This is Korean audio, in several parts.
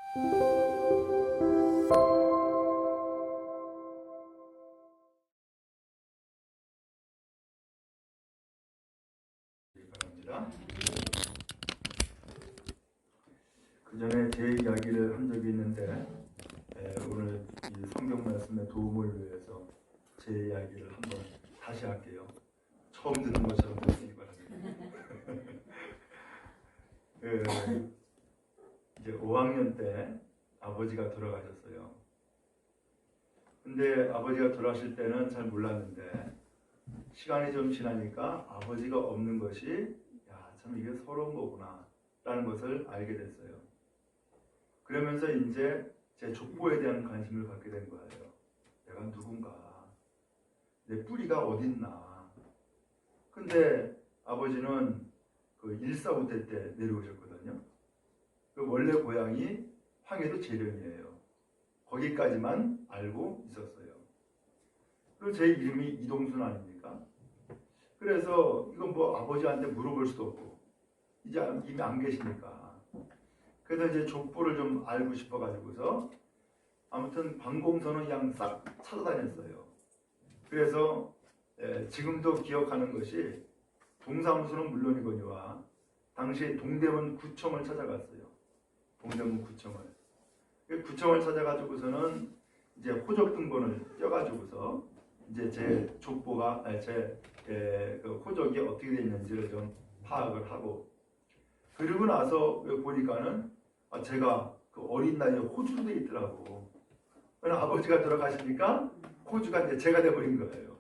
바랍니다. 그 전에 제 이야기를 한 적이 있는데 오늘 이 성경 말씀의 도움을 위해서 제 이야기를 한번 다시 할게요. 처음 듣는 것처럼 듣기 바랍니다. 이제 5학년 때 아버지가 돌아가셨어요. 근데 아버지가 돌아가실 때는 잘 몰랐는데 시간이 좀 지나니까 아버지가 없는 것이 참 이게 서러운 거구나 라는 것을 알게 됐어요. 그러면서 이제 제 족보에 대한 관심을 갖게 된 거예요. 내가 누군가, 내 뿌리가 어딨나. 근데 아버지는 그 145대 때 내려오셨거든요. 그 원래 고향이 황해도 재령이에요. 거기까지만 알고 있었어요. 그리고 제 이름이 이동순 아닙니까? 그래서 이건 뭐 아버지한테 물어볼 수도 없고 이제 이미 안 계시니까. 그래서 이제 족보를 좀 알고 싶어가지고서 아무튼 관공서는 그냥 싹 찾아다녔어요. 그래서 지금도 기억하는 것이 동사무소는 물론이거니와 당시 동대문 구청을 찾아갔어요. 동대문 구청을. 구청을 찾아가지고서는 이제 호적 등본을 떼어가지고서 이제 제 족보가 그 호적이 어떻게 되어 있는지를 좀 파악을 하고, 그리고 나서 보니까는 제가 그 어린 나이에 호주로 돼 있더라고. 아버지가 돌아가시니까 호주가 이제 제가 돼버린 거예요.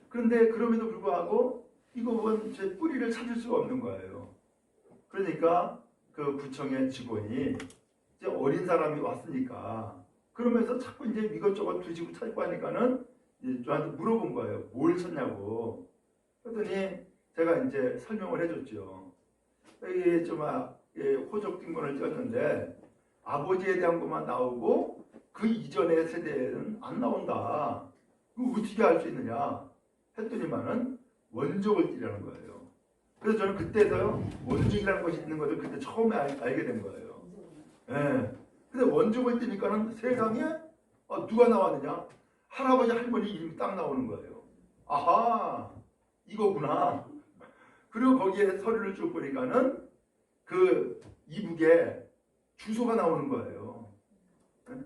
그런데 그럼에도 불구하고 이거 제 뿌리를 찾을 수가 없는 거예요. 그러니까 그 구청의 직원이 이제 어린 사람이 왔으니까 그러면서 자꾸 이제 이것저것 뒤지고 찾고 하니까는 저한테 물어본 거예요. 뭘 찾냐고. 그랬더니 제가 이제 설명을 해줬죠. 이게 좀 호적 뒷문을 띄었는데 아버지에 대한 것만 나오고 그 이전의 세대는 안 나온다. 그거 어떻게 알 수 있느냐 했더니만은 원족을 띠라는 거예요. 그래서 저는 그때서요 원족이라는 것이 있는 것을 그때 처음에 알게 된 거예요. 예. 근데 원족을 띠니까는 세상에 누가 나왔느냐? 할아버지 할머니 이름이 딱 나오는 거예요. 아하, 이거구나. 그리고 거기에 서류를 쭉 보니까는 그 이북에 주소가 나오는 거예요.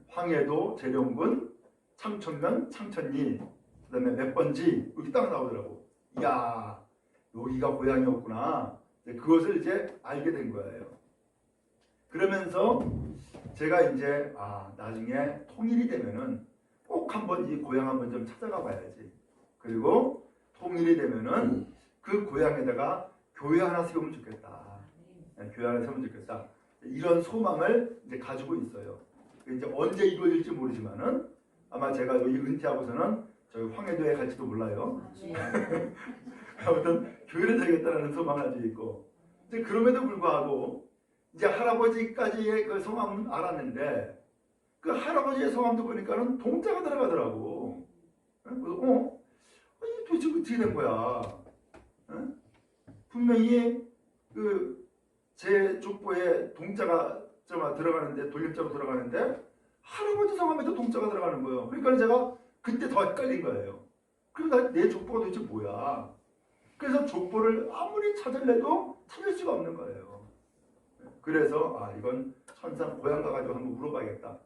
황해도 재령군 창천면 창천리 그 다음에 몇 번지 이렇게 딱 나오더라고. 이야, 여기가 고향이었구나. 그것을 이제 알게 된 거예요. 그러면서 제가 이제 나중에 통일이 되면은 꼭 한번 이 고향 한번 좀 찾아가 봐야지. 그리고 통일이 되면은 그 고향에다가 교회 하나 세우면 좋겠다. 교회 하나 세우면 좋겠다. 이런 소망을 이제 가지고 있어요. 이제 언제 이루어질지 모르지만은 아마 제가 여기 은퇴하고서는 저희 황해도에 갈지도 몰라요. 아무튼 교회를 세우겠다는 소망을 가지고 있고, 이제 그럼에도 불구하고 이제 할아버지까지의 그 성함은 알았는데 그 할아버지의 성함도 보니까는 동자가 들어가더라고. 그래서 이게 도대체 어떻게 된 거야? 분명히 그 제 족보에 동자가 들어가는데 돌림자로 들어가는데 할아버지 성함에도 동자가 들어가는 거예요. 그러니까 제가 그때 더 헷갈린 거예요. 그럼 내 족보가 도대체 뭐야? 그래서 족보를 아무리 찾으려도 찾을 수가 없는 거예요. 그래서 이건 천상 고향 가가지고 한번 물어봐야겠다.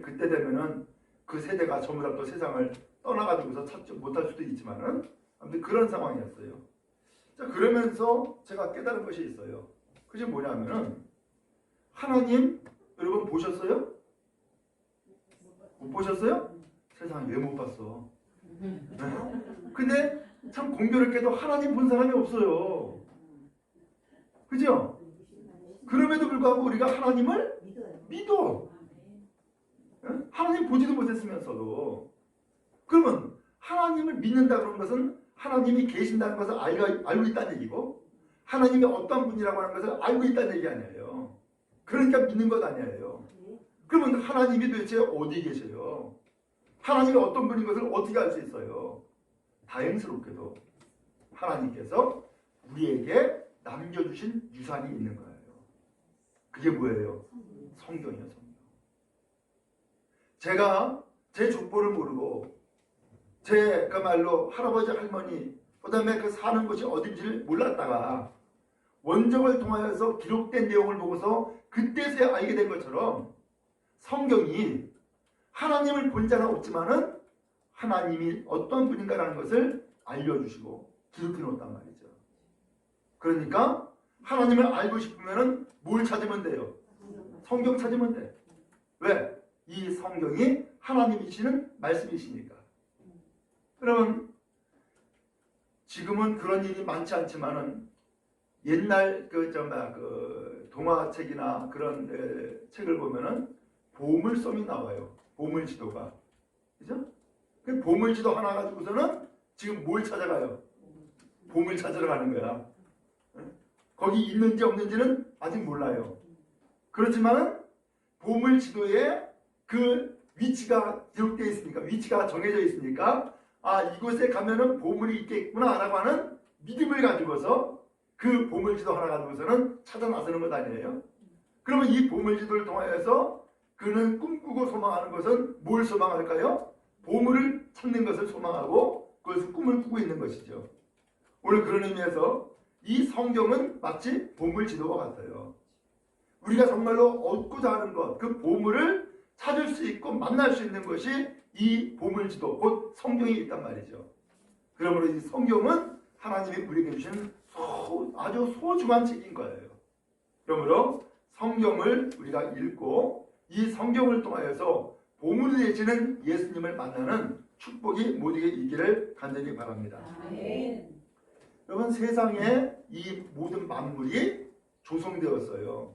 그때 되면은 그 세대가 전부 다 또 세상을 떠나가지고서 찾지 못할 수도 있지만은 아무튼 그런 상황이었어요. 자, 그러면서 제가 깨달은 것이 있어요. 그게 뭐냐면은 하나님 여러분 보셨어요? 못 보셨어요? 세상에 왜 못 봤어? 근데 참 공교롭게도 하나님 본 사람이 없어요. 그죠? 그럼에도 불구하고 우리가 하나님을 믿어. 하나님 보지도 못했으면서도. 그러면 하나님을 믿는다 그런 것은 하나님이 계신다는 것을 알고 있다는 얘기고, 하나님이 어떤 분이라고 하는 것을 알고 있다는 얘기 아니에요. 그러니까 믿는 것 아니에요. 그러면 하나님이 도대체 어디 계세요? 하나님이 어떤 분인 것을 어떻게 알 수 있어요? 다행스럽게도 하나님께서 우리에게 남겨주신 유산이 있는 거예요. 그게 뭐예요? 성경이에요, 성경. 제가 제 족보를 모르고 제 그말로 할아버지 할머니 그다음에 그 사는 곳이 어딘지를 몰랐다가 원적을 통하여서 기록된 내용을 보고서 그때서야 알게 된 것처럼 성경이 하나님을 본 자는 없지만은 하나님이 어떤 분인가라는 것을 알려주시고 기록해 놓았단 말이죠. 그러니까 하나님을 알고 싶으면은 뭘 찾으면 돼요? 성경 찾으면 돼. 왜? 이 성경이 하나님이시는 말씀이시니까. 그러면 지금은 그런 일이 많지 않지만은 옛날 그 동화책이나 그런 책을 보면은 보물섬이 나와요. 보물지도가. 그죠? 그 보물지도 하나 가지고서는 지금 뭘 찾아가요? 보물 찾으러 가는 거야. 거기 있는지 없는지는 아직 몰라요. 그렇지만은 보물지도에 그 위치가 기록되어 있으니까, 위치가 정해져 있으니까 아, 이곳에 가면은 보물이 있겠구나 라고 하는 믿음을 가지고서 그 보물지도 하나 가지고서는 찾아 나서는 것 아니에요? 그러면 이 보물지도를 통하여서 그는 꿈꾸고 소망하는 것은 뭘 소망할까요? 보물을 찾는 것을 소망하고 그것을 꿈을 꾸고 있는 것이죠. 오늘 그런 의미에서 이 성경은 마치 보물지도와 같아요. 우리가 정말로 얻고자 하는 것, 그 보물을 찾을 수 있고 만날 수 있는 것이 이 보물지도, 곧 성경이 있단 말이죠. 그러므로 이 성경은 하나님이 우리에게 주신 아주 소중한 책인 거예요. 그러므로 성경을 우리가 읽고 이 성경을 통하여서 보물이 되시는 예수님을 만나는 축복이 모두에게 있기를 간절히 바랍니다. 아멘. 여러분, 세상에 이 모든 만물이 조성되었어요.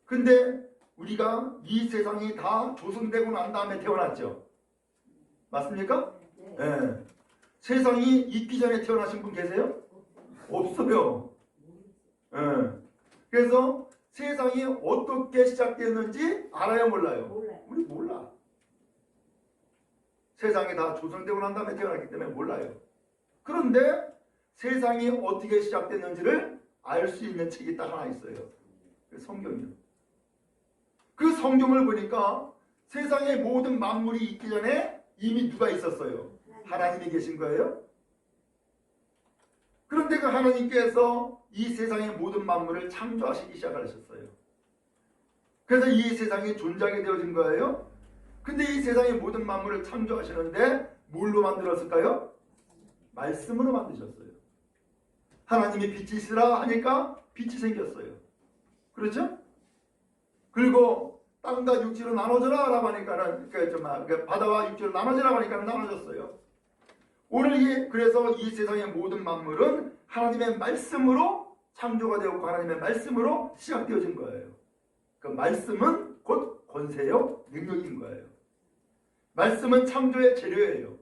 근데 우리가 이 세상이 다 조성되고 난 다음에 태어났죠. 맞습니까? 네. 세상이 있기 전에 태어나신 분 계세요? 없어요. 네. 그래서 세상이 어떻게 시작되었는지 알아요, 몰라요? 우리 몰라. 세상이 다 조성되고 난 다음에 태어났기 때문에 몰라요. 그런데 세상이 어떻게 시작됐는지를 알 수 있는 책이 딱 하나 있어요. 성경이요. 그 성경을 보니까 세상의 모든 만물이 있기 전에 이미 누가 있었어요? 하나님이 계신 거예요. 그런데 그 하나님께서 이 세상의 모든 만물을 창조하시기 시작하셨어요. 그래서 이 세상이 존재하게 되어진 거예요. 근데 이 세상의 모든 만물을 창조하시는데 뭘로 만들었을까요? 말씀으로 만드셨어요. 하나님이 빛이 있으라 하니까 빛이 생겼어요. 그렇죠? 그리고 땅과 육지로 나눠져라 라고 하니까는 바다와 육지로 나눠지라고 하니까 나눠졌어요. 오늘 그래서 이 세상의 모든 만물은 하나님의 말씀으로 창조가 되었고 하나님의 말씀으로 시작되어진 거예요. 그 말씀은 곧 권세요, 능력인 거예요. 말씀은 창조의 재료예요.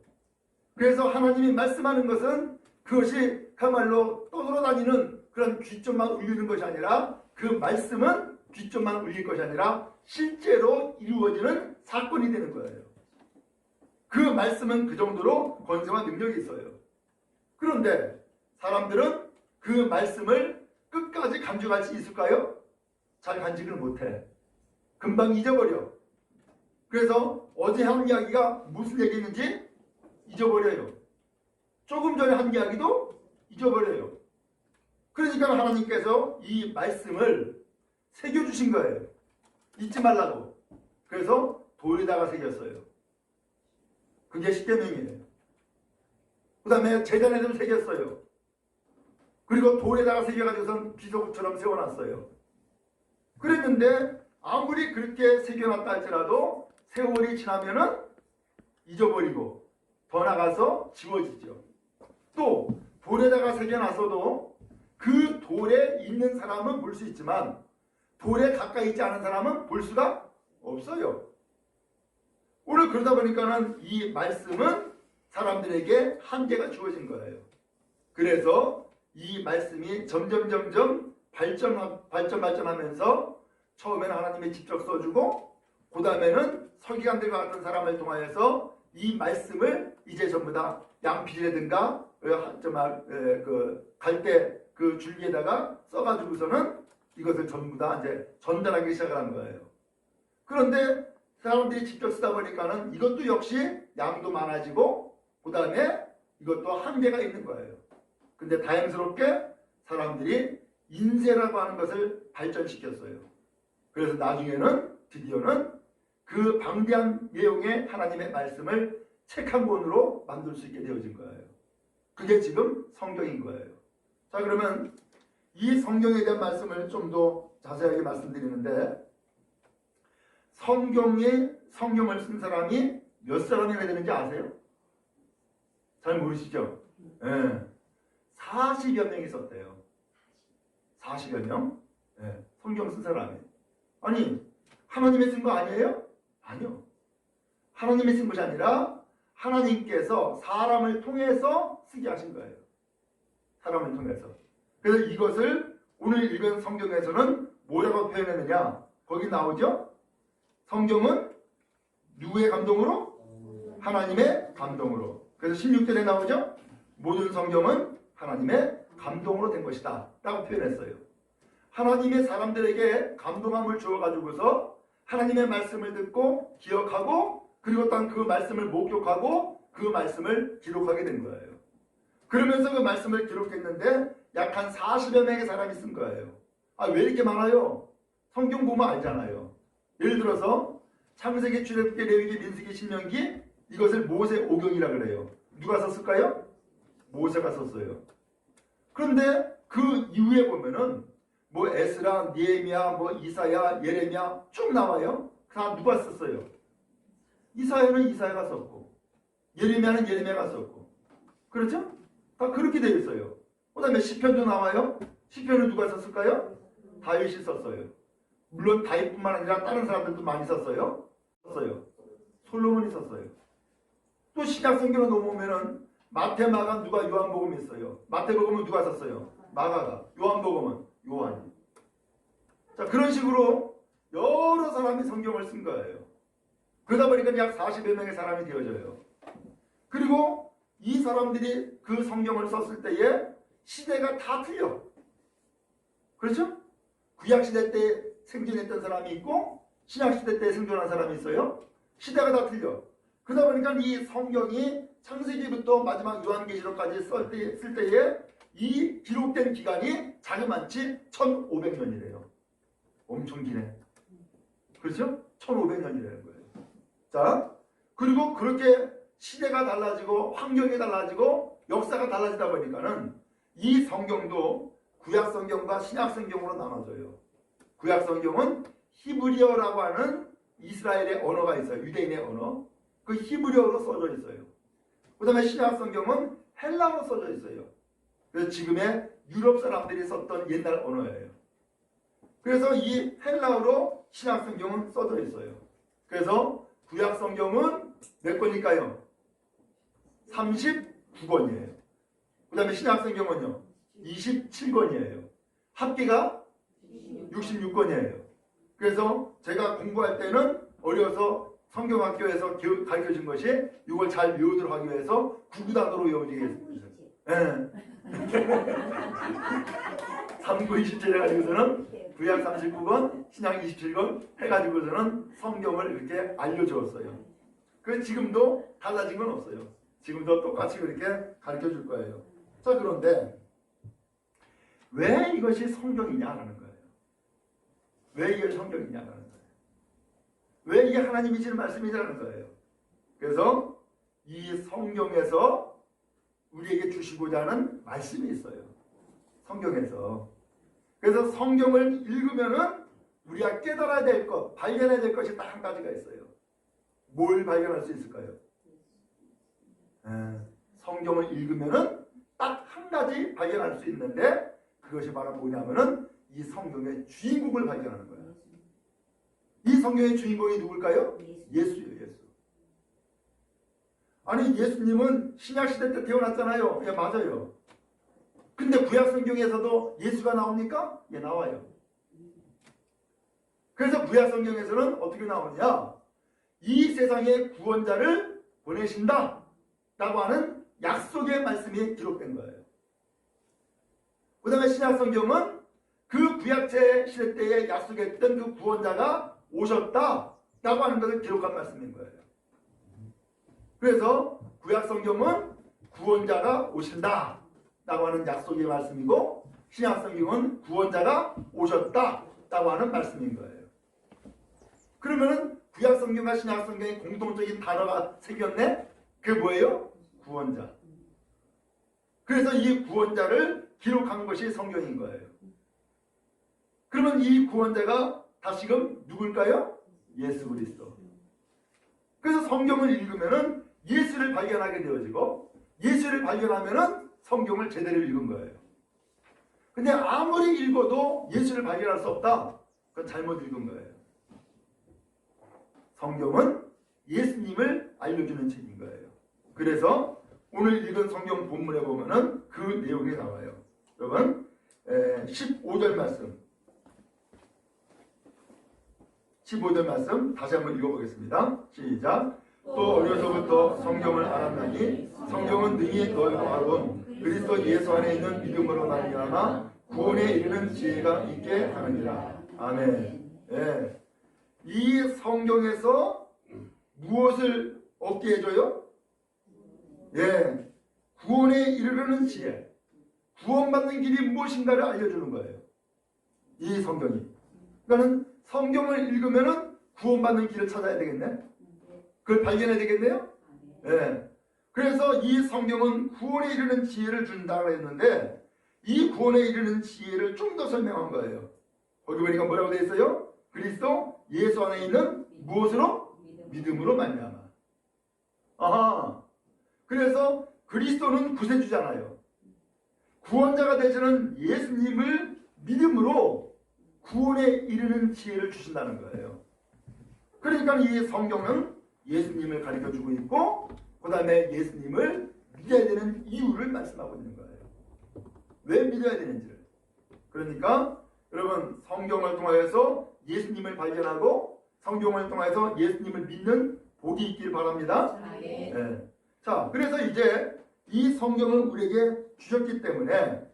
그래서 하나님이 말씀하는 것은 그것이 그야말로 떠돌아다니는 그런 귀점만 울리는 것이 아니라 그 말씀은 귀점만 울릴 것이 아니라 실제로 이루어지는 사건이 되는 거예요. 그 말씀은 그 정도로 권세와 능력이 있어요. 그런데 사람들은 그 말씀을 끝까지 간직할 수 있을까요? 잘 간직을 못해. 금방 잊어버려. 그래서 어제 한 이야기가 무슨 얘기인지 잊어버려요. 조금 전에 한 이야기도 잊어버려요. 그러니까 하나님께서 이 말씀을 새겨주신 거예요. 잊지 말라고. 그래서 돌에다가 새겼어요. 그게 십계명이에요. 그 다음에 제단에도 새겼어요. 그리고 돌에다가 새겨가지고선 비석처럼 세워놨어요. 그랬는데 아무리 그렇게 새겨놨다 할지라도 세월이 지나면은 잊어버리고 더 나가서 지워지죠. 또 돌에다가 새겨놨어도 그 돌에 있는 사람은 볼 수 있지만 돌에 가까이 있지 않은 사람은 볼 수가 없어요. 오늘 그러다 보니까는 이 말씀은 사람들에게 한계가 주어진 거예요. 그래서 이 말씀이 점점 발전하면서 처음에는 하나님이 직접 써주고 그 다음에는 서기관들과 같은 사람을 통하여서 이 말씀을 이제 전부 다 양필이라든가 갈대 그 줄기에다가 써가지고서는 이것을 전부 다 이제 전달하기 시작한 거예요. 그런데 사람들이 직접 쓰다 보니까는 이것도 역시 양도 많아지고 그 다음에 이것도 한계가 있는 거예요. 근데 다행스럽게 사람들이 인쇄라고 하는 것을 발전시켰어요. 그래서 나중에는 드디어는 그 방대한 내용의 하나님의 말씀을 책 한 권으로 만들 수 있게 되어진 거예요. 그게 지금 성경인 거예요. 자, 그러면 이 성경에 대한 말씀을 좀 더 자세하게 말씀드리는데, 성경을 쓴 사람이 몇 사람이나 되는지 아세요? 잘 모르시죠? 네. 40여 명이 썼대요. 40여 명? 네. 성경 쓴 사람이. 아니, 하나님이 쓴 거 아니에요? 아니요. 하나님이 쓴 것이 아니라 하나님께서 사람을 통해서 쓰게 하신 거예요. 사람을 통해서. 그래서 이것을 오늘 읽은 성경에서는 뭐라고 표현했느냐? 거기 나오죠? 성경은 누구의 감동으로? 하나님의 감동으로. 그래서 16절에 나오죠? 모든 성경은 하나님의 감동으로 된 것이다 라고 표현했어요. 하나님의 사람들에게 감동함을 주어가지고서 하나님의 말씀을 듣고 기억하고 그리고 또 그 말씀을 목격하고 그 말씀을 기록하게 된 거예요. 그러면서 그 말씀을 기록했는데 약 한 40여 명의 사람이 쓴 거예요. 아, 왜 이렇게 많아요? 성경 보면 알잖아요. 예를 들어서 창세기, 출애굽기, 레위기, 민수기, 신명기 이것을 모세 오경이라 그래요. 누가 썼을까요? 모세가 썼어요. 그런데 그 이후에 보면은 뭐 에스라, 느헤미야, 뭐 이사야, 예레미야 쭉 나와요. 다 누가 썼어요? 이사야는 이사야가 썼고 예레미야는 예레미야가 썼고 그렇죠? 다 그렇게 되어 있어요. 그 다음에 시편도 나와요. 시편은 누가 썼을까요? 다윗이 썼어요. 물론 다윗뿐만 아니라 다른 사람들도 많이 썼어요. 솔로몬이 썼어요. 또 신약성경으로 넘어오면은 마태, 마가, 누가 요한복음이 있어요. 마태복음은 누가 썼어요? 마가가. 요한복음은 요한이. 자, 그런 식으로 여러 사람이 성경을 쓴 거예요. 그러다 보니까 약 40여 명의 사람이 되어져요. 그리고 이 사람들이 그 성경을 썼을 때에 시대가 다 틀려. 그렇죠? 구약시대 때 생존했던 사람이 있고 신약시대 때 생존한 사람이 있어요. 시대가 다 틀려. 그러다 보니까 이 성경이 창세기부터 마지막 요한계시록까지 쓸 때에 이 기록된 기간이 자그만치 1500년이래요. 엄청 기네. 그렇죠? 1500년이라는 거예요. 자, 그리고 그렇게 시대가 달라지고 환경이 달라지고 역사가 달라지다 보니까는 이 성경도 구약성경과 신약성경으로 나눠져요. 구약성경은 히브리어라고 하는 이스라엘의 언어가 있어요. 유대인의 언어. 그 히브리어로 써져 있어요. 그 다음에 신약성경은 헬라어로 써져 있어요. 그래서 지금의 유럽 사람들이 썼던 옛날 언어예요. 그래서 이 헬라어로 신약성경은 써져 있어요. 그래서 구약성경은 몇 권일까요? 39권이에요. 그 다음에 신약성경은요? 27권이에요. 합계가 66권이에요. 그래서 제가 공부할 때는 어려서 성경학교에서 가르쳐준 것이 이걸 잘 외우도록 하기 위해서 구구단으로 외워지겠습니다. 네. 39, 27 해가지고서는 구약 39권, 신약 27권 해가지고서는 성경을 이렇게 알려주었어요. 그래서 지금도 달라진 건 없어요. 지금도 똑같이 그렇게 가르쳐줄 거예요. 자, 그런데 왜 이것이 성경이냐라는 거예요. 왜 이게 성경이냐라는 거예요. 왜 이게 하나님이 주는 말씀이냐는 거예요. 그래서 이 성경에서 우리에게 주시고자 하는 말씀이 있어요. 성경에서. 그래서 성경을 읽으면은 우리가 깨달아야 될 것, 발견해야 될 것이 딱 한 가지가 있어요. 뭘 발견할 수 있을까요? 성경을 읽으면은 딱 한 가지 발견할 수 있는데 그것이 바로 뭐냐면은 이 성경의 주인공을 발견하는 거예요. 이 성경의 주인공이 누굴까요? 예수예요. 예수. 아니, 예수님은 신약시대 때 태어났잖아요. 예, 맞아요. 근데 구약성경에서도 예수가 나옵니까? 예, 나와요. 그래서 구약성경에서는 어떻게 나오느냐? 이 세상에 구원자를 보내신다 라고 하는 약속의 말씀이 기록된 거예요. 그 다음에 신약성경은 그 구약제 시대 때에 약속했던 그 구원자가 오셨다라고 하는 것을 기록한 말씀인 거예요. 그래서 구약 성경은 구원자가 오신다라고 하는 약속의 말씀이고 신약 성경은 구원자가 오셨다라고 하는 말씀인 거예요. 그러면은 구약 성경과 신약 성경의 공통적인 단어가 생겼네? 그게 뭐예요? 구원자. 그래서 이 구원자를 기록한 것이 성경인 거예요. 그러면 이 구원자가 다시금 누굴까요? 예수 그리스도. 그래서 성경을 읽으면은 예수를 발견하게 되어지고 예수를 발견하면은 성경을 제대로 읽은 거예요. 근데 아무리 읽어도 예수를 발견할 수 없다. 그건 잘못 읽은 거예요. 성경은 예수님을 알려주는 책인 거예요. 그래서 오늘 읽은 성경 본문에 보면은 그 내용이 나와요. 여러분 15절 말씀 15절 말씀 다시 한번 읽어보겠습니다. 시작. 또 어려서부터 성경을 알았나니 성경은 능히 너희로 알아본 그리스도 예수 안에 있는 믿음으로 말미암아 구원에 이르는 지혜가 있게 하느니라. 아멘. 예. 이 성경에서 무엇을 얻게 해줘요? 예, 구원에 이르는 지혜, 구원받는 길이 무엇인가를 알려주는 거예요. 이 성경이. 그러니까 성경을 읽으면은 구원받는 길을 찾아야 되겠네. 그걸 발견해야 되겠네요. 예. 그래서 이 성경은 구원에 이르는 지혜를 준다고 했는데 이 구원에 이르는 지혜를 좀 더 설명한 거예요. 거기 보니까 뭐라고 되어 있어요? 그리스도 예수 안에 있는 무엇으로? 믿음으로 말미암아. 아하. 그래서 그리스도는 구세주잖아요. 구원자가 되시는 예수님을 믿음으로 구원에 이르는 지혜를 주신다는 거예요. 그러니까 이 성경은 예수님을 가르쳐주고 있고 그 다음에 예수님을 믿어야 되는 이유를 말씀하고 있는 거예요. 왜 믿어야 되는지를. 그러니까 여러분 성경을 통하여서 예수님을 발견하고 성경을 통해서 예수님을 믿는 복이 있길 바랍니다. 네. 자, 그래서 이제 이 성경을 우리에게 주셨기 때문에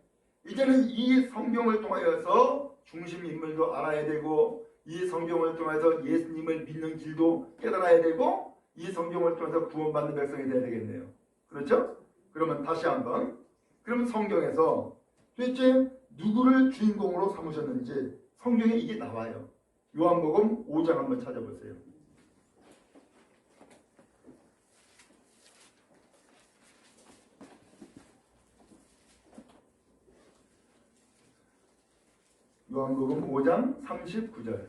이제는 이 성경을 통하여서 중심 인물도 알아야 되고 이 성경을 통해서 예수님을 믿는 길도 깨달아야 되고 이 성경을 통해서 구원받는 백성이 되어야 되겠네요. 그렇죠? 그러면 다시 한번 그러면 성경에서 도대체 누구를 주인공으로 삼으셨는지 성경에 이게 나와요. 요한복음 5장 한번 찾아보세요. 요한복음 5장 39절.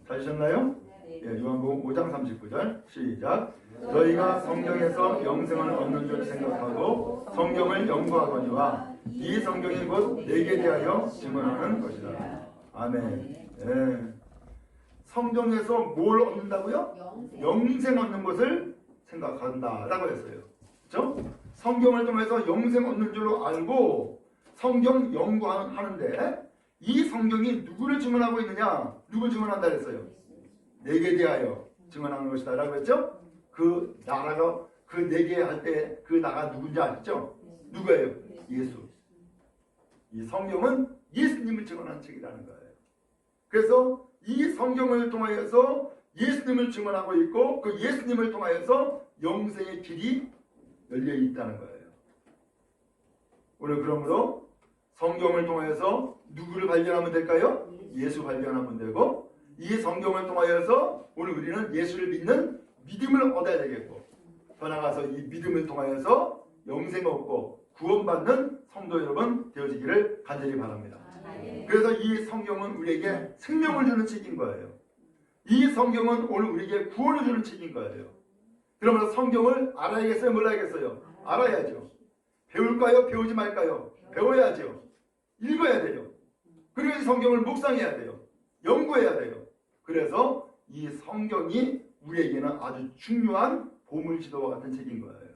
찾으셨나요? 네, 요한복음 5장 39절 시작. 너희가 성경에서 영생을 얻는 줄 생각하고 성경을 연구하거니와 이 성경이 곧 내게 대하여 증언하는 것이다. 아멘. 네. 성경에서 뭘 얻는다고요? 영생 얻는 것을 생각한다라고 했어요. 그렇죠? 성경을 통해서 영생 얻는 줄로 알고 성경 연구하는데 이 성경이 누구를 증언하고 있느냐? 누굴 증언한다 그랬어요? 내게 대하여 증언하는 것이다 라고 했죠? 그 나라가 그 내게 할 때 그 나가 누군지 아시죠? 누구예요? 예수. 이 성경은 예수님을 증언하는 책이라는 거예요. 그래서 이 성경을 통하여서 예수님을 증언하고 있고 그 예수님을 통하여서 영생의 길이 열려 있다는 거예요. 오늘 그러므로 성경을 통하여서 누구를 발견하면 될까요? 예수 발견하면 되고 이 성경을 통하여서 오늘 우리는 예수를 믿는 믿음을 얻어야 되겠고 더 나아가서 이 믿음을 통하여서 영생을 얻고 구원받는 성도 여러분 되어지기를 간절히 바랍니다. 그래서 이 성경은 우리에게 생명을 주는 책인 거예요. 이 성경은 오늘 우리에게 구원을 주는 책인 거예요. 그러면 성경을 알아야겠어요? 몰라야겠어요? 알아야죠. 배울까요? 배우지 말까요? 배워야죠. 읽어야 돼요. 그리고 이 성경을 묵상해야 돼요. 연구해야 돼요. 그래서 이 성경이 우리에게는 아주 중요한 보물지도와 같은 책인 거예요.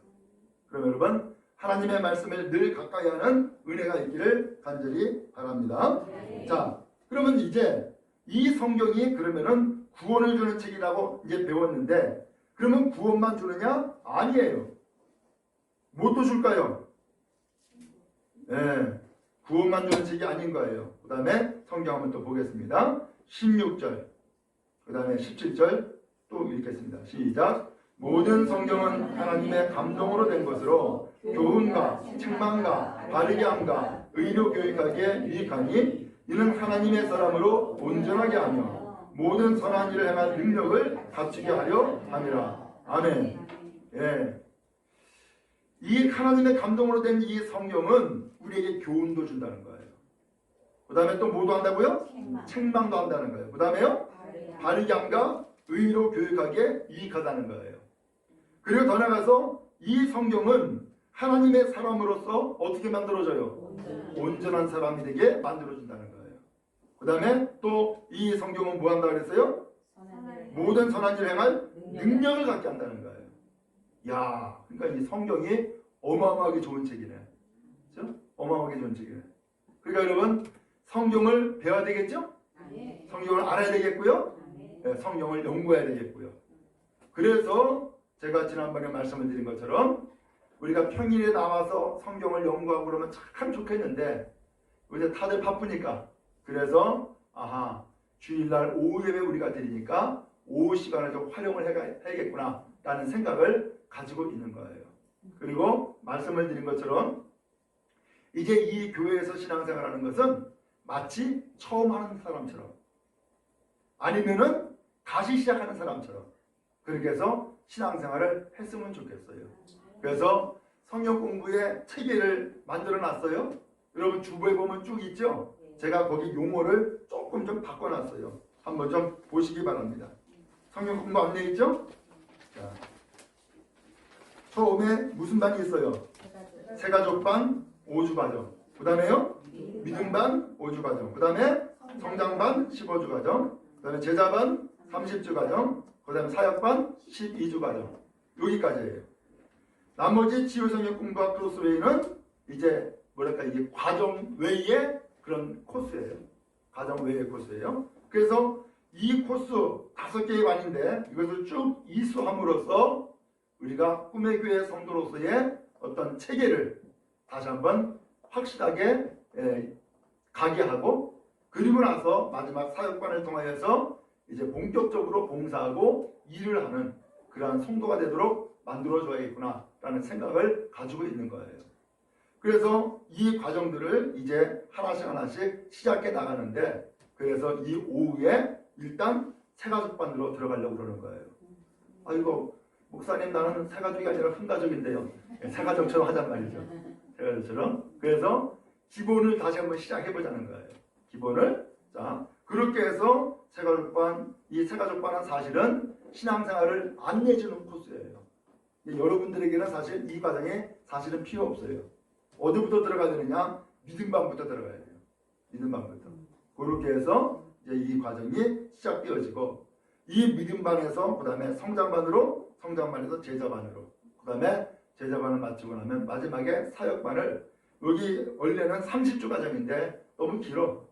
그럼 여러분 하나님의 말씀을 늘 가까이 하는 은혜가 있기를 간절히 바랍니다. 자, 그러면 이제 이 성경이 그러면은 구원을 주는 책이라고 이제 배웠는데 그러면 구원만 주느냐? 아니에요. 뭣도 줄까요? 예, 구원만 주는 책이 아닌 거예요. 그 다음에 성경 한번 또 보겠습니다. 16절, 그 다음에 17절 또 읽겠습니다. 시작. 모든 성경은 하나님의 감동으로 된 것으로 교훈과 책망과 바르게 함과 의로 교육하기에 유익하니 이는 하나님의 사람으로 온전하게 하며 모든 선한 일을 행할 능력을 갖추게 하려 함이라. 아멘. 예. 이 하나님의 감동으로 된 이 성경은 우리에게 교훈도 준다는 거예요. 그 다음에 또 뭐도 한다고요? 책망도 한다는 거예요. 그 다음에요? 바르게 함과 의로 교육하기에 유익하다는 거예요. 그리고 더 나아가서 이 성경은 하나님의 사람으로서 어떻게 만들어져요? 온전한 사람이 되게 만들어준다는 거예요. 그 다음에 또 이 성경은 뭐 한다고 그랬어요? 모든 선한 일을 행할 능력을 갖게 한다는 거예요. 야, 그러니까 이 성경이 어마어마하게 좋은 책이네. 그렇죠? 어마어마하게 좋은 책이네. 그러니까 여러분 성경을 배워야 되겠죠? 성경을 알아야 되겠고요. 네, 성경을 연구해야 되겠고요. 그래서 제가 지난번에 말씀을 드린 것처럼 우리가 평일에 나와서 성경을 연구하고 그러면 참 좋겠는데 이제 다들 바쁘니까 그래서 주일날 오후 예배 우리가 드리니까 오후 시간을 좀 활용을 해야겠구나 라는 생각을 가지고 있는 거예요. 그리고 말씀을 드린 것처럼 이제 이 교회에서 신앙생활하는 것은 마치 처음 하는 사람처럼 아니면은 다시 시작하는 사람처럼 그렇게 해서 신앙생활을 했으면 좋겠어요. 그래서 성경 공부의 체계를 만들어 놨어요. 여러분 주부에 보면 쭉 있죠? 제가 거기 용어를 조금 좀 바꿔놨어요. 한번 좀 보시기 바랍니다. 성경 공부 안내 있죠? 자, 처음에 무슨 반이 있어요? 새가족반 5주 과정. 그 다음에요? 믿음반 5주 과정. 그 다음에 성장반 15주 과정. 그 다음에 제자반 30주 과정. 그 다음에 사역반 12주 과정. 여기까지예요. 나머지 치유성경 공부와 크로스웨이는 이제 뭐랄까 이게 과정 외의 그런 코스예요. 과정 외의 코스예요. 그래서 이 코스 5개의 반인데 이것을 쭉 이수함으로써 우리가 꿈의 교회 성도로서의 어떤 체계를 다시 한번 확실하게 가게 하고 그리고 나서 마지막 사역반을 통하여서 이제 본격적으로 봉사하고 일을 하는 그러한 성도가 되도록 만들어줘야겠구나 라는 생각을 가지고 있는 거예요. 그래서 이 과정들을 이제 하나씩 시작해 나가는데 그래서 이 오후에 일단 새가족반으로 들어가려고 그러는 거예요. 아이고 목사님 나는 새가족이 아니라 큰가족인데요. 새가족처럼 하잔 말이죠. 새가족처럼. 그래서 기본을 다시 한번 시작해보자는 거예요. 기본을. 자, 그렇게 해서 새가족반, 이 새가족반은 사실은 신앙생활을 안내해주는 코스예요. 여러분들에게는 사실 이 과정이 사실은 필요 없어요. 어디부터 들어가야 되느냐? 믿음반부터 들어가야 돼요. 믿음반부터. 그렇게 해서 이제 이 과정이 시작되어지고 이 믿음반에서 그 다음에 성장반에서 제자반으로 그 다음에 제자반을 마치고 나면 마지막에 사역반을 여기 원래는 30주 과정인데 너무 길어.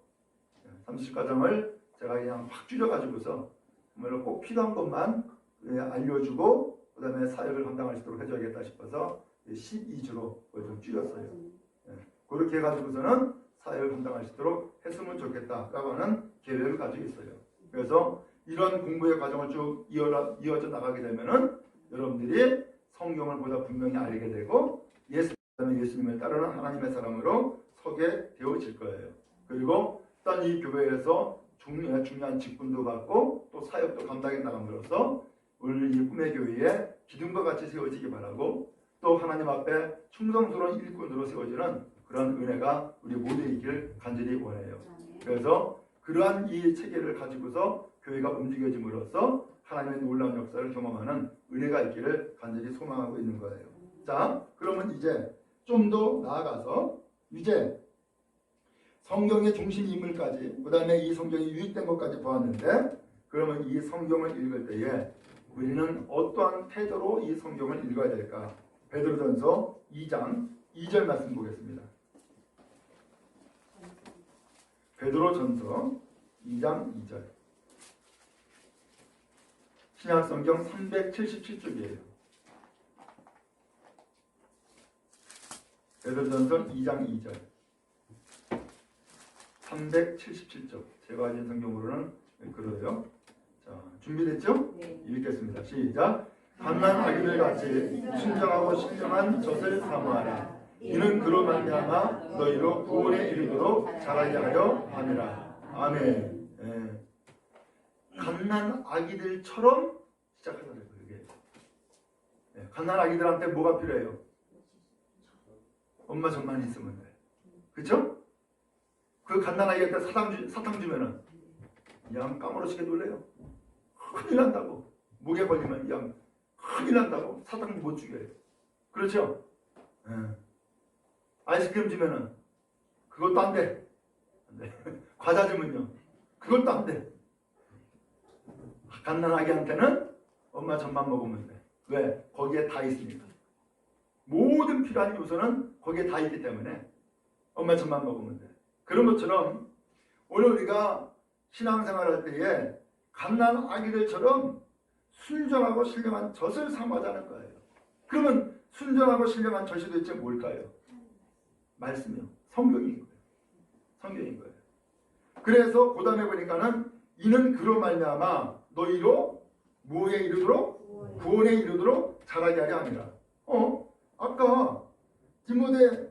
30주 과정을 제가 그냥 확 줄여가지고서 정말로 꼭 필요한 것만 알려주고 그 다음에 사역을 감당할 수 있도록 해줘야겠다 싶어서 12주로 좀 줄였어요. 그렇게 해가지고서는 사역을 감당할 수 있도록 했으면 좋겠다라고 하는 계획을 가지고 있어요. 그래서 이런 공부의 과정을 쭉 이어져 나가게 되면은 여러분들이 성경을 보다 분명히 알게 되고 예수님을 따르는 하나님의 사람으로 서게 되어질 거예요. 그리고 일단 이 교회에서 중요한 직분도 받고 또 사역도 감당해 나감으로써 오늘 이 꿈의 교회에 기둥과 같이 세워지기 바라고 또 하나님 앞에 충성스러운 일꾼으로 세워지는 그런 은혜가 우리 모두에 있기를 간절히 원해요. 그래서 그러한 이 체계를 가지고서 교회가 움직여짐으로써 하나님의 놀라운 역사를 경험하는 은혜가 있기를 간절히 소망하고 있는 거예요. 자, 그러면 이제 좀 더 나아가서 이제 성경의 중심 인물까지 그 다음에 이 성경이 유익된 것까지 보았는데 그러면 이 성경을 읽을 때에 우리는 어떠한 태도로 이 성경을 읽어야 될까? 베드로전서 2장 2절 말씀 보겠습니다. 베드로전서 2장 2절 신약성경 377쪽이에요. 베드로전서 2장 2절 377쪽 제가 가진 성경으로는 그래요. 자, 준비됐죠? 네. 읽겠습니다. 시작. 갓난 아기들 같이 순정하고 신령한 젖을 사모하라. 이는 그로 말미암아 너희로 구원에 이르도록 자라게 하려 함이라. 아멘. 예. 갓난 아기들처럼 시작하더라고요. 이게. 예. 갓난 아기들한테 뭐가 필요해요? 엄마 젖만 있으면 돼. 그쵸? 그 갓난 아기한테 사탕 주면은 양 까무러치게 놀래요. 큰일 난다고. 목에 걸리면 양 큰일 난다고. 사탕 못 주게 해요. 그렇죠? 예. 아이스크림 주면은 그것도 안 돼. 안 돼. 과자 주면요. 그것도 안 돼. 갓난 아기한테는 엄마 젖만 먹으면 돼. 왜? 거기에 다 있으니까. 모든 필요한 요소는 거기에 다 있기 때문에 엄마 젖만 먹으면 돼. 그런 것처럼 오늘 우리가 신앙생활 할 때에 갓난 아기들처럼 순전하고 신령한 젖을 삼아자는 거예요. 그러면 순전하고 신령한 젖이 도대체 뭘까요? 말씀이요. 성경인 거예요. 성경인 거예요. 그래서 그 다음에 보니까는 이는 그로 말미암아 너희로 뭐에 이르도록? 구원에 이르도록 자라게 하려 합니다. 아까 디모데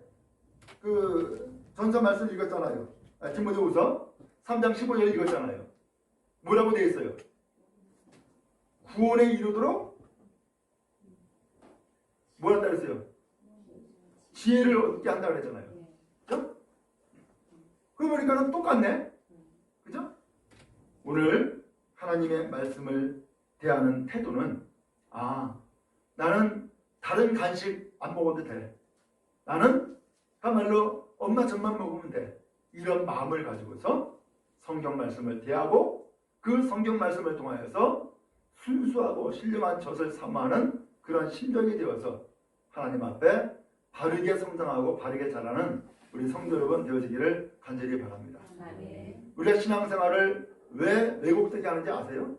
그 전서 말씀 읽었잖아요. 디모데후서 3장 15절 읽었잖아요. 뭐라고 되어 있어요? 구원에 이르도록 뭐라 그랬어요? 지혜를 얻게 한다고 그랬잖아요. 그죠? 그러고 보니까는 똑같네. 그죠? 오늘 하나님의 말씀을 대하는 태도는 나는 다른 간식 안 먹어도 돼. 나는 그야말로 엄마 젖만 먹으면 돼. 이런 마음을 가지고서 성경 말씀을 대하고 그 성경 말씀을 통하여서 순수하고 신령한 젖을 사모하는 그런 심정이 되어서 하나님 앞에 바르게 성장하고 바르게 자라는 우리 성도 여러분 되어지기를 간절히 바랍니다. 우리가 신앙생활을 왜 왜곡되게 하는지 아세요?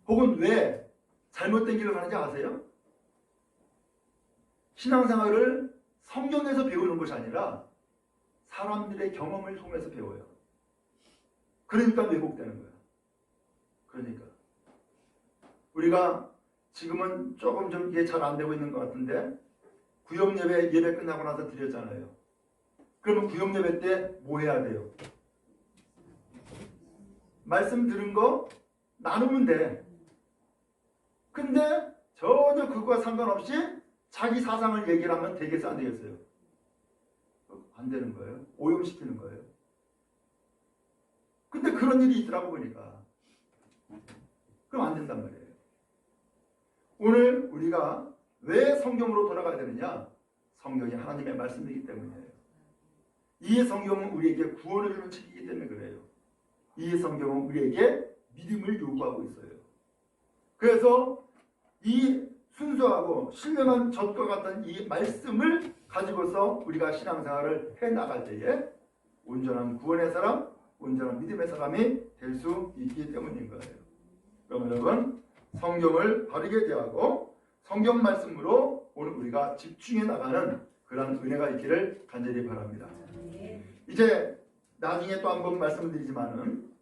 혹은 왜 잘못된 길을 가는지 아세요? 신앙생활을 성경에서 배우는 것이 아니라 사람들의 경험을 통해서 배워요. 그러니까 왜곡되는 거예요. 그러니까 우리가 지금은 조금 좀 이게 잘 안 되고 있는 것 같은데 구역 예배 끝나고 나서 드렸잖아요. 그러면 구역 예배 때 뭐 해야 돼요? 말씀 들은 거 나누면 돼. 근데 전혀 그거와 상관없이 자기 사상을 얘기를 하면 되겠어 안 되겠어요? 안 되는 거예요. 오염시키는 거예요. 근데 그런 일이 있더라고 보니까. 그럼 안 된단 말이에요. 오늘 우리가 왜 성경으로 돌아가야 되느냐? 성경이 하나님의 말씀이기 때문이에요. 이 성경은 우리에게 구원을 주는 책이기 때문에 그래요. 이 성경은 우리에게 믿음을 요구하고 있어요. 그래서 이 순수하고 신령한 젖과 같은 이 말씀을 가지고서 우리가 신앙생활을 해나갈 때에 온전한 구원의 사람, 온전한 믿음의 사람이 될 수 있기 때문인 거예요. 그럼 여러분 성경을 바르게 대하고 성경 말씀으로 오늘 우리가 집중해 나가는 그런 은혜가 있기를 간절히 바랍니다. 이제 나중에 또 한번 말씀드리지만은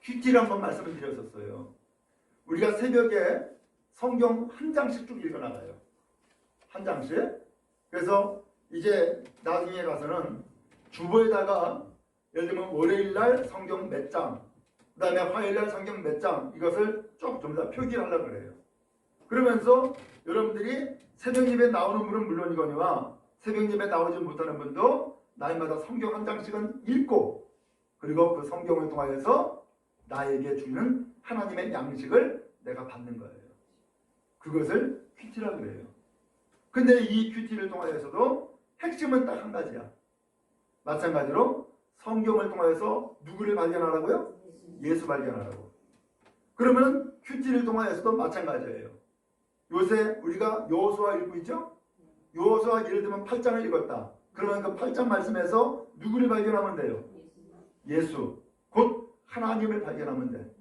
큐티를 한번 말씀을 드렸었어요. 우리가 새벽에 성경 한 장씩 쭉 읽어나가요. 한 장씩. 그래서 이제 나중에 가서는 주보에다가 예를 들면 월요일날 성경 몇 장, 그 다음에 화요일날 성경 몇 장, 이것을 쭉 좀 다 표기를 하려고 그래요. 그러면서 여러분들이 새벽 예배 나오는 분은 물론이거니와 새벽 예배 나오지 못하는 분도 날마다 성경 한 장씩은 읽고 그리고 그 성경을 통하여서 나에게 주는 하나님의 양식을 내가 받는 거예요. 그것을 큐티라고 그래요. 근데 이 큐티를 통하여서도 핵심은 딱 한 가지야. 마찬가지로 성경을 통하여서 누구를 발견하라고요? 예수 발견하라고. 그러면 큐티를 통하여서도 마찬가지예요. 요새 우리가 여호수아 읽고 있죠? 여호수아 예를 들면 8장을 읽었다. 그러면 그 8장 말씀에서 누구를 발견하면 돼요? 예수. 곧 하나님을 발견하면 돼.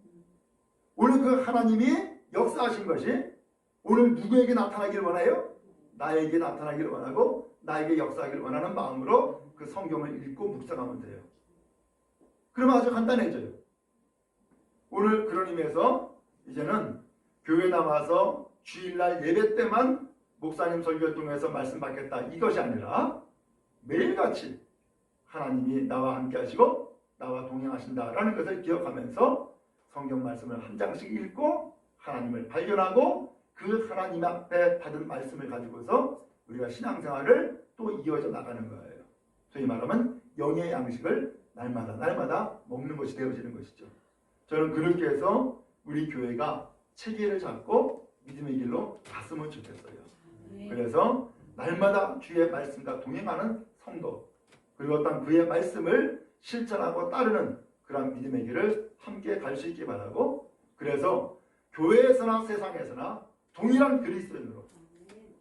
오늘 그 하나님이 역사하신 것이 오늘 누구에게 나타나기를 원해요? 나에게 나타나기를 원하고 나에게 역사하기를 원하는 마음으로 그 성경을 읽고 묵상하면 돼요. 그러면 아주 간단해져요. 오늘 그런 의미에서 이제는 교회 나와서 주일날 예배 때만 목사님 설교를 통해서 말씀 받겠다 이것이 아니라 매일같이 하나님이 나와 함께 하시고 나와 동행하신다라는 것을 기억하면서 성경 말씀을 한 장씩 읽고 하나님을 발견하고 그 하나님 앞에 받은 말씀을 가지고서 우리가 신앙생활을 또 이어져 나가는 거예요. 소위 말하면 영의 양식을 날마다 먹는 것이 되어지는 것이죠. 저는 그렇게 해서 우리 교회가 체계를 잡고 믿음의 길로 갔으면 좋겠어요. 그래서 날마다 주의 말씀과 동행하는 성도, 그리고 어떤 그의 말씀을 실천하고 따르는 그런 믿음의 길을 함께 갈 수 있게 바라고, 그래서 교회에서나 세상에서나 동일한 그리스도인으로,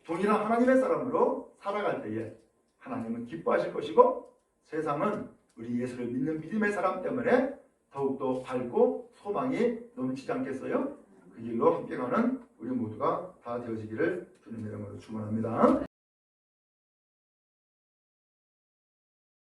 동일한 하나님의 사람으로 살아갈 때에 하나님은 기뻐하실 것이고 세상은 우리 예수를 믿는 믿음의 사람 때문에 더욱더 밝고 소망이 넘치지 않겠어요? 그 길로 함께 가는 우리 모두가 다 되어지기를 주님의 이름으로 축원합니다.